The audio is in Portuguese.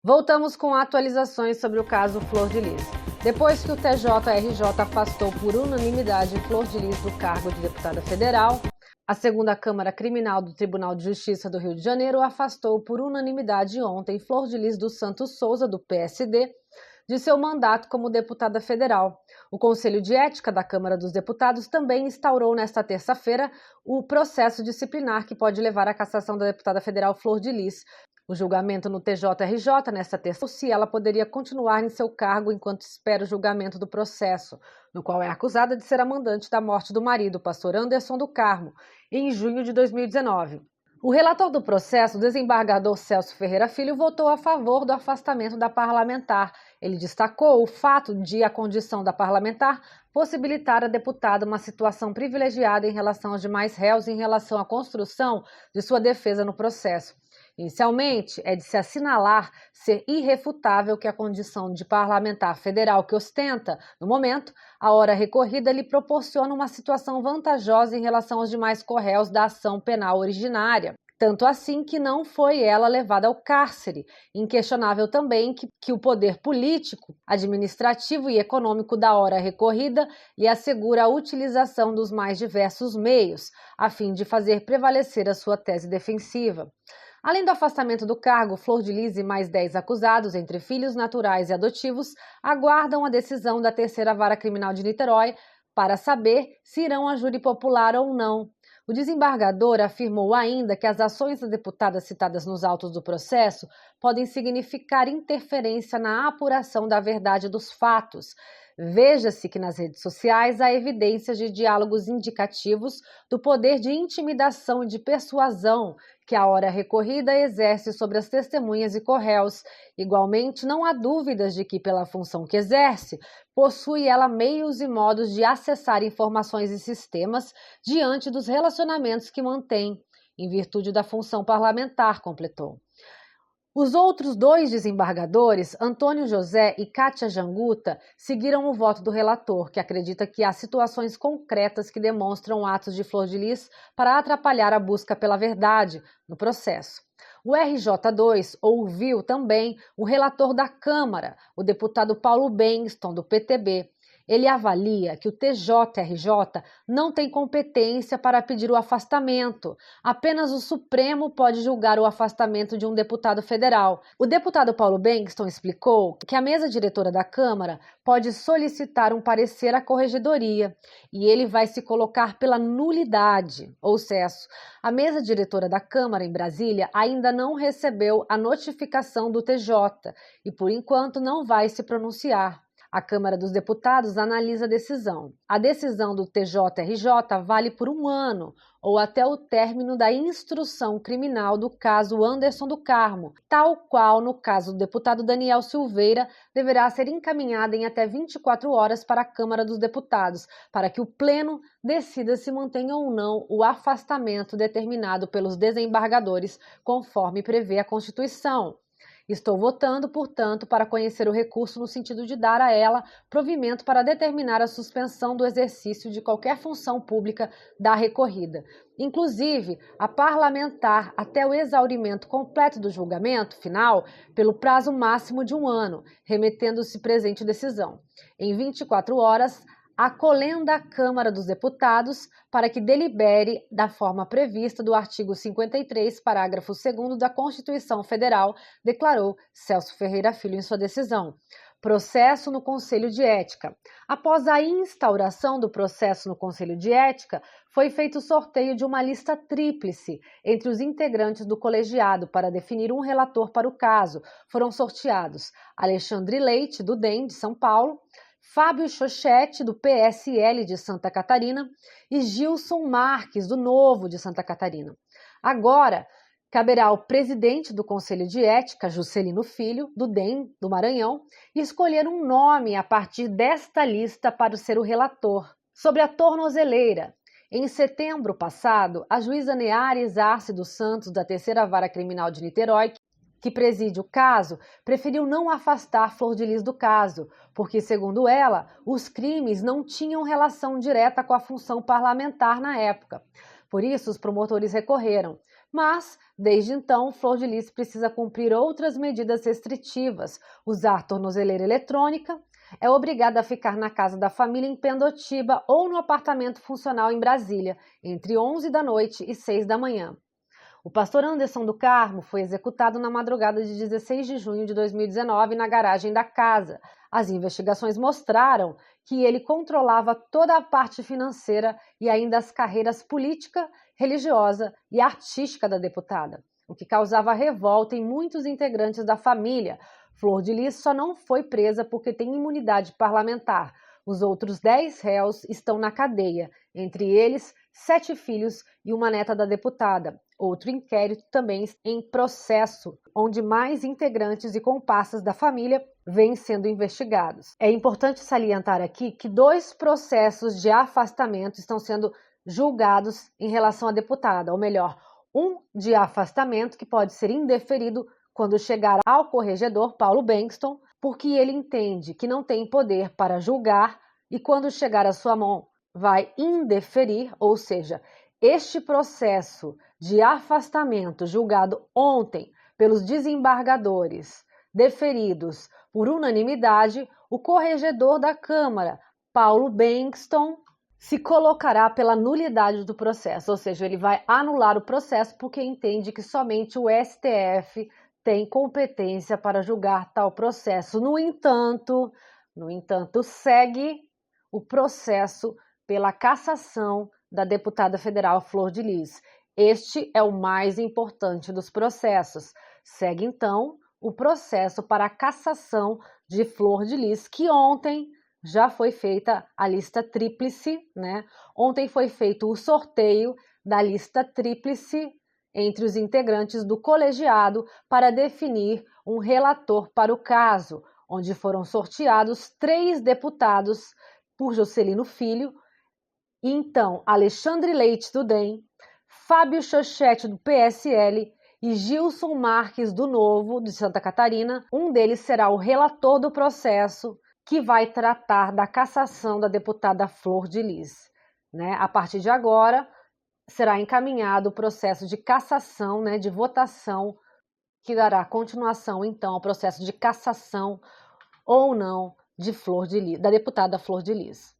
Voltamos com atualizações sobre o caso Flor de Lis. Depois que o TJRJ afastou por unanimidade Flor de Lis do cargo de deputada federal, a segunda Câmara Criminal do Tribunal de Justiça do Rio de Janeiro afastou por unanimidade ontem Flor de Lis dos Santos Souza, do PSD, de seu mandato como deputada federal. O Conselho de Ética da Câmara dos Deputados também instaurou nesta terça-feira o processo disciplinar que pode levar à cassação da deputada federal Flor de Lis. O julgamento no TJRJ nesta terça, se ela poderia continuar em seu cargo enquanto espera o julgamento do processo, no qual é acusada de ser a mandante da morte do marido, pastor Anderson do Carmo, em junho de 2019. O relator do processo, o desembargador Celso Ferreira Filho, votou a favor do afastamento da parlamentar. Ele destacou o fato de a condição da parlamentar possibilitar a deputada uma situação privilegiada em relação aos demais réus em relação à construção de sua defesa no processo. Inicialmente, é de se assinalar ser irrefutável que a condição de parlamentar federal que ostenta, no momento, a hora recorrida lhe proporciona uma situação vantajosa em relação aos demais corréus da ação penal originária. Tanto assim que não foi ela levada ao cárcere. Inquestionável também que o poder político, administrativo e econômico da hora recorrida lhe assegura a utilização dos mais diversos meios, a fim de fazer prevalecer a sua tese defensiva. Além do afastamento do cargo, Flor de Lis e mais 10 acusados, entre filhos naturais e adotivos, aguardam a decisão da terceira vara criminal de Niterói para saber se irão a júri popular ou não. O desembargador afirmou ainda que as ações das deputadas citadas nos autos do processo podem significar interferência na apuração da verdade dos fatos. Veja-se que nas redes sociais há evidências de diálogos indicativos do poder de intimidação e de persuasão que a hora recorrida exerce sobre as testemunhas e corréus. Igualmente, não há dúvidas de que, pela função que exerce, possui ela meios e modos de acessar informações e sistemas diante dos relacionamentos que mantém, em virtude da função parlamentar, completou. Os outros dois desembargadores, Antônio José e Kátia Janguta, seguiram o voto do relator, que acredita que há situações concretas que demonstram atos de Flor de Lis para atrapalhar a busca pela verdade no processo. O RJ2 ouviu também o relator da Câmara, o deputado Paulo Bengtsson, do PTB. Ele avalia que o TJRJ não tem competência para pedir o afastamento. Apenas o Supremo pode julgar o afastamento de um deputado federal. O deputado Paulo Bengtsson explicou que a mesa diretora da Câmara pode solicitar um parecer à corregedoria e ele vai se colocar pela nulidade ou cesso. A mesa diretora da Câmara em Brasília ainda não recebeu a notificação do TJ e, por enquanto, não vai se pronunciar. A Câmara dos Deputados analisa a decisão. A decisão do TJRJ vale por 1 ano ou até o término da instrução criminal do caso Anderson do Carmo, tal qual no caso do deputado Daniel Silveira, deverá ser encaminhada em até 24 horas para a Câmara dos Deputados, para que o Pleno decida se mantém ou não o afastamento determinado pelos desembargadores, conforme prevê a Constituição. Estou votando, portanto, para conhecer o recurso no sentido de dar a ela provimento para determinar a suspensão do exercício de qualquer função pública da recorrida, inclusive a parlamentar até o exaurimento completo do julgamento final pelo prazo máximo de 1 ano, remetendo-se presente decisão. Em 24 horas, acolhendo a Câmara dos Deputados para que delibere da forma prevista do artigo 53, parágrafo 2º da Constituição Federal, declarou Celso Ferreira Filho em sua decisão. Processo no Conselho de Ética. Após a instauração do processo no Conselho de Ética, foi feito o sorteio de uma lista tríplice entre os integrantes do colegiado para definir um relator para o caso. Foram sorteados Alexandre Leite, do DEM de São Paulo, Fábio Chochette, do PSL de Santa Catarina, e Gilson Marques, do Novo de Santa Catarina. Agora, caberá ao presidente do Conselho de Ética, Juscelino Filho, do DEM do Maranhão, escolher um nome a partir desta lista para ser o relator. Sobre a tornozeleira, em setembro passado, a juíza Neares Arce dos Santos, da Terceira Vara Criminal de Niterói, que preside o caso, preferiu não afastar Flor de Lis do caso, porque, segundo ela, os crimes não tinham relação direta com a função parlamentar na época. Por isso, os promotores recorreram. Mas, desde então, Flor de Lis precisa cumprir outras medidas restritivas, usar tornozeleira eletrônica, é obrigada a ficar na casa da família em Pendotiba ou no apartamento funcional em Brasília, entre 11 da noite e 6 da manhã. O pastor Anderson do Carmo foi executado na madrugada de 16 de junho de 2019 na garagem da casa. As investigações mostraram que ele controlava toda a parte financeira e ainda as carreiras política, religiosa e artística da deputada, o que causava revolta em muitos integrantes da família. Flor de Lis só não foi presa porque tem imunidade parlamentar. Os outros 10 réus estão na cadeia, entre eles 7 filhos e uma neta da deputada. Outro inquérito também em processo, onde mais integrantes e comparsas da família vêm sendo investigados. É importante salientar aqui que 2 processos de afastamento estão sendo julgados em relação à deputada, ou melhor, um de afastamento que pode ser indeferido quando chegar ao corregedor Paulo Bengtsson, porque ele entende que não tem poder para julgar e quando chegar à sua mão vai indeferir, ou seja, este processo de afastamento julgado ontem pelos desembargadores deferidos por unanimidade, o corregedor da Câmara, Paulo Bengtsson, se colocará pela nulidade do processo, ou seja, ele vai anular o processo porque entende que somente o STF tem competência para julgar tal processo. No entanto, segue o processo pela cassação da deputada federal Flor de Lis. Este é o mais importante dos processos. Segue, então, o processo para a cassação de Flor de Lis, que ontem já foi feita a lista tríplice, né? Ontem foi feito o sorteio da lista tríplice entre os integrantes do colegiado para definir um relator para o caso, onde foram sorteados 3 deputados por Juscelino Filho, e então Alexandre Leite do DEM, Fábio Chochette do PSL e Gilson Marques do Novo, de Santa Catarina. Um deles será o relator do processo que vai tratar da cassação da deputada Flor de Lis, né? A partir de agora, será encaminhado o processo de cassação, né, de votação, que dará continuação, então, ao processo de cassação ou não de Flor de Lis, da deputada Flor de Lis.